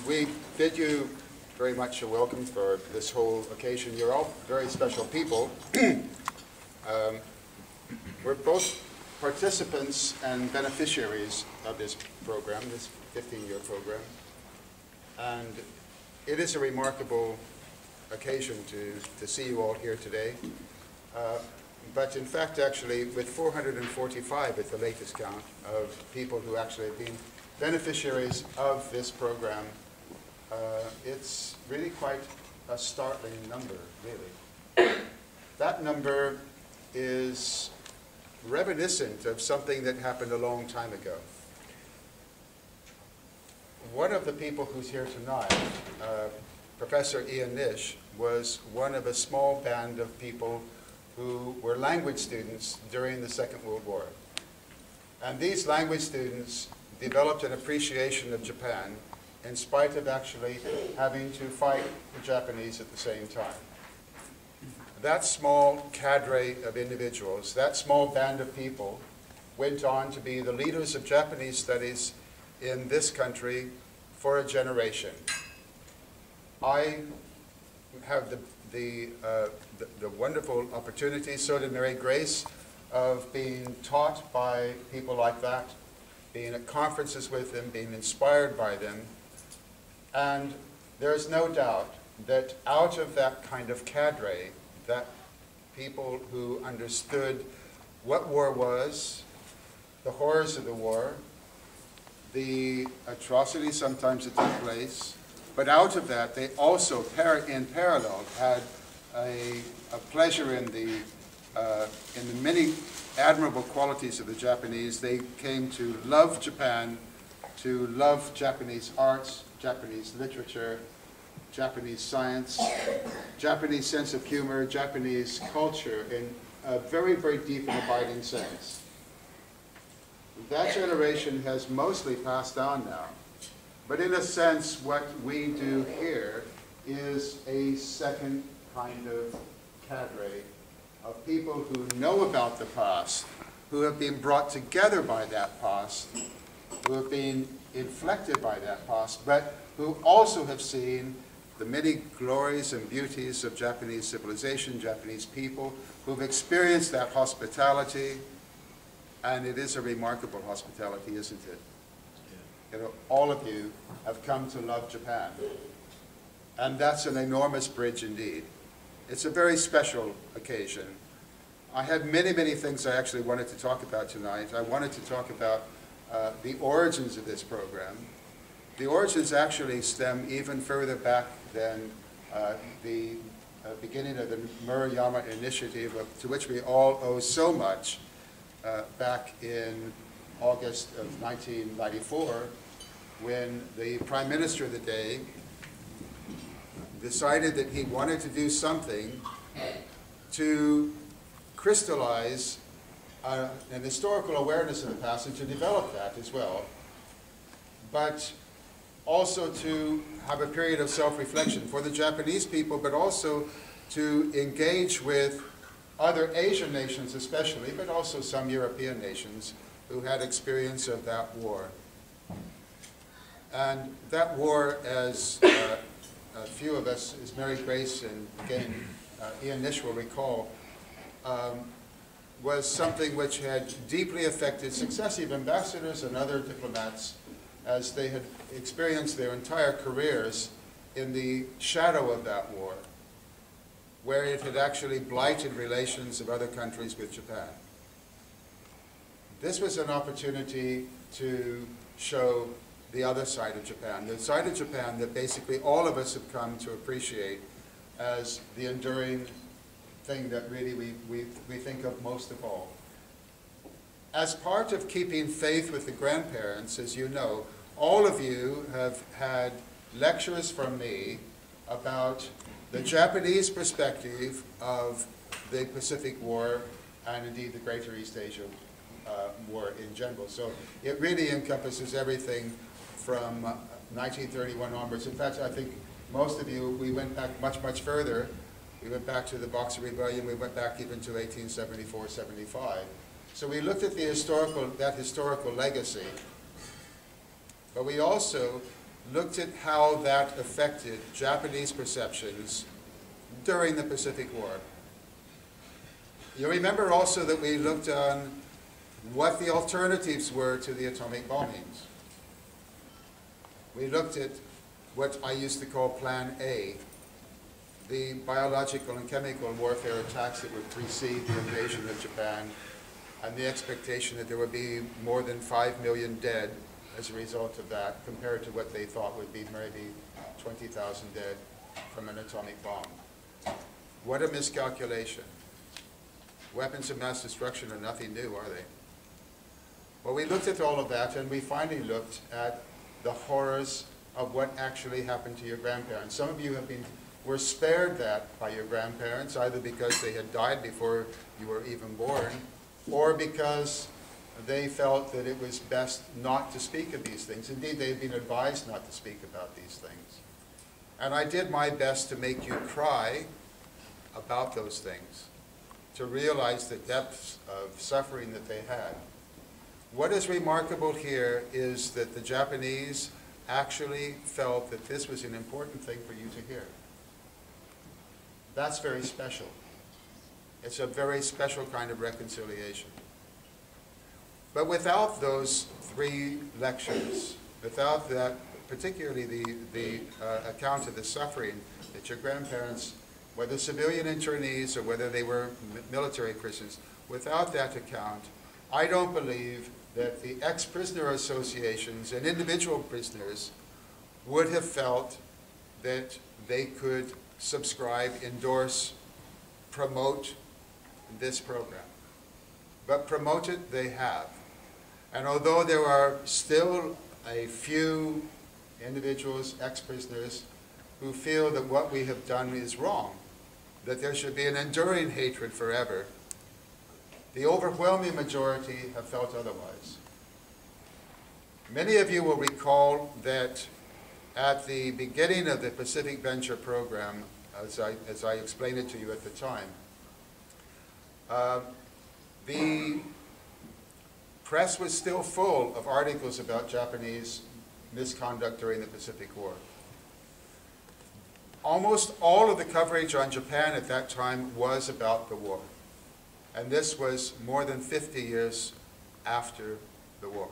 we bid you very much a welcome for this whole occasion. You're all very special people. We're both participants and beneficiaries of this program, this 15-year program. And it is a remarkable occasion to see you all here today. But in fact, actually, with 445 at the latest count of people who actually have been beneficiaries of this program, it's really quite a startling number, really. That number is reminiscent of something that happened a long time ago. One of the people who's here tonight, Professor Ian Nish, was one of a small band of people who were language students during the Second World War. And these language students developed an appreciation of Japan in spite of actually having to fight the Japanese at the same time. That small cadre of individuals, that small band of people, went on to be the leaders of Japanese studies in this country for a generation. I have the wonderful opportunity, so did Mary Grace, of being taught by people like that, being at conferences with them, being inspired by them. And there is no doubt that out of that kind of cadre, that people who understood what war was, the horrors of the war, the atrocities sometimes that took place, but out of that they also, in parallel, had a pleasure in the many admirable qualities of the Japanese. They came to love Japan, to love Japanese arts, Japanese literature, Japanese science, Japanese sense of humor, Japanese culture in a very, very deep and abiding sense. That generation has mostly passed on now. But in a sense, what we do here is a second kind of cadre of people who know about the past, who have been brought together by that past, who have been inflected by that past, but who also have seen the many glories and beauties of Japanese civilization, Japanese people, who've experienced that hospitality, and it is a remarkable hospitality, isn't it? You know, all of you have come to love Japan, and that's an enormous bridge indeed. It's a very special occasion. I had many, many things I actually wanted to talk about tonight. I wanted to talk about the origins of this program. The origins actually stem even further back than the beginning of the Murayama Initiative, to which we all owe so much, back in August of 1994, when the Prime Minister of the day decided that he wanted to do something to crystallize an historical awareness of the past and to develop that as well, but also to have a period of self-reflection for the Japanese people, but also to engage with other Asian nations especially, but also some European nations who had experience of that war. And that war, as a few of us, as Mary Grace and again Ian Nish will recall, was something which had deeply affected successive ambassadors and other diplomats as they had experienced their entire careers in the shadow of that war, where it had actually blighted relations of other countries with Japan. This was an opportunity to show the other side of Japan, the side of Japan that basically all of us have come to appreciate as the enduring thing that really we think of most of all. As part of keeping faith with the grandparents, as you know, all of you have had lectures from me about the Japanese perspective of the Pacific War and indeed the Greater East Asia War in general. So it really encompasses everything from 1931 onwards. In fact, I think most of you, we went back much, much further. We went back to the Boxer Rebellion. We went back even to 1874-75. So we looked at that historical legacy, but we also looked at how that affected Japanese perceptions during the Pacific War. You remember also that we looked on what the alternatives were to the atomic bombings. We looked at what I used to call Plan A, the biological and chemical warfare attacks that would precede the invasion of Japan, and the expectation that there would be more than 5 million dead as a result of that, compared to what they thought would be maybe 20,000 dead from an atomic bomb. What a miscalculation. Weapons of mass destruction are nothing new, are they? Well, we looked at all of that, and we finally looked at the horrors of what actually happened to your grandparents. Some of you were spared that by your grandparents, either because they had died before you were even born, or because they felt that it was best not to speak of these things. Indeed, they had been advised not to speak about these things. And I did my best to make you cry about those things, to realize the depths of suffering that they had. What is remarkable here is that the Japanese actually felt that this was an important thing for you to hear. That's very special. It's a very special kind of reconciliation. But without those 3 lectures, without that, particularly the account of the suffering that your grandparents, whether civilian internees or whether they were military prisoners, without that account, I don't believe that the ex-prisoner associations and individual prisoners would have felt that they could subscribe, endorse, promote this program. But promote it they have. And although there are still a few individuals, ex-prisoners, who feel that what we have done is wrong, that there should be an enduring hatred forever, the overwhelming majority have felt otherwise. Many of you will recall that at the beginning of the Pacific Venture program, as I explained it to you at the time, the press was still full of articles about Japanese misconduct during the Pacific War. Almost all of the coverage on Japan at that time was about the war. And this was more than 50 years after the war.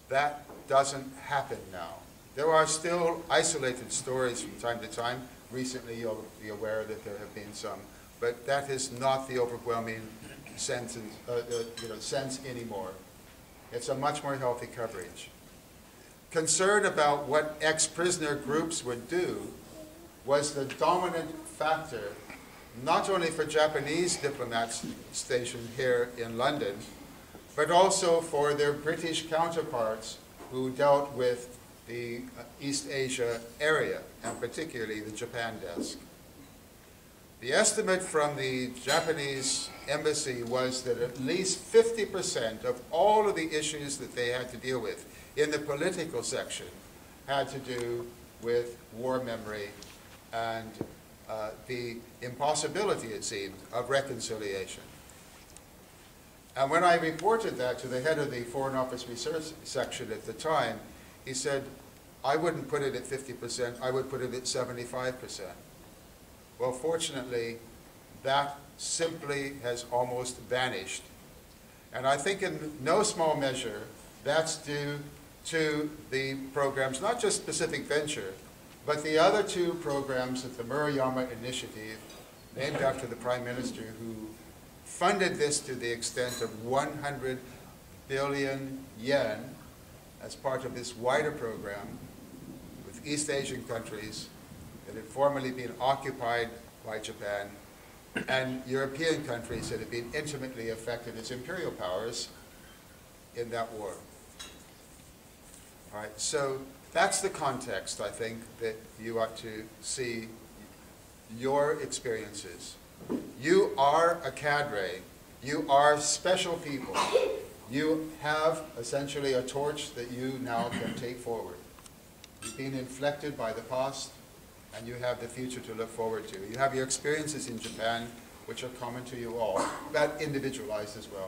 That doesn't happen now. There are still isolated stories from time to time. Recently, you'll be aware that there have been some. But that is not the overwhelming sense anymore. It's a much more healthy coverage. Concern about what ex-prisoner groups would do was the dominant factor, not only for Japanese diplomats stationed here in London, but also for their British counterparts who dealt with the East Asia area, and particularly the Japan desk. The estimate from the Japanese embassy was that at least 50% of all of the issues that they had to deal with in the political section had to do with war memory and the impossibility, it seemed, of reconciliation. And when I reported that to the head of the Foreign Office Research section at the time, he said, I wouldn't put it at 50%, I would put it at 75%. Well, fortunately, that simply has almost vanished. And I think in no small measure, that's due to the programs, not just Pacific Venture, but the other 2 programs of the Murayama Initiative, named after the Prime Minister, who funded this to the extent of 100 billion yen as part of this wider program with East Asian countries that had formerly been occupied by Japan and European countries that had been intimately affected as imperial powers in that war. All right, so that's the context, I think, that you ought to see your experiences. You are a cadre. You are special people. You have essentially a torch that you now can take forward. You've been inflected by the past, and you have the future to look forward to. You have your experiences in Japan, which are common to you all, but individualized as well.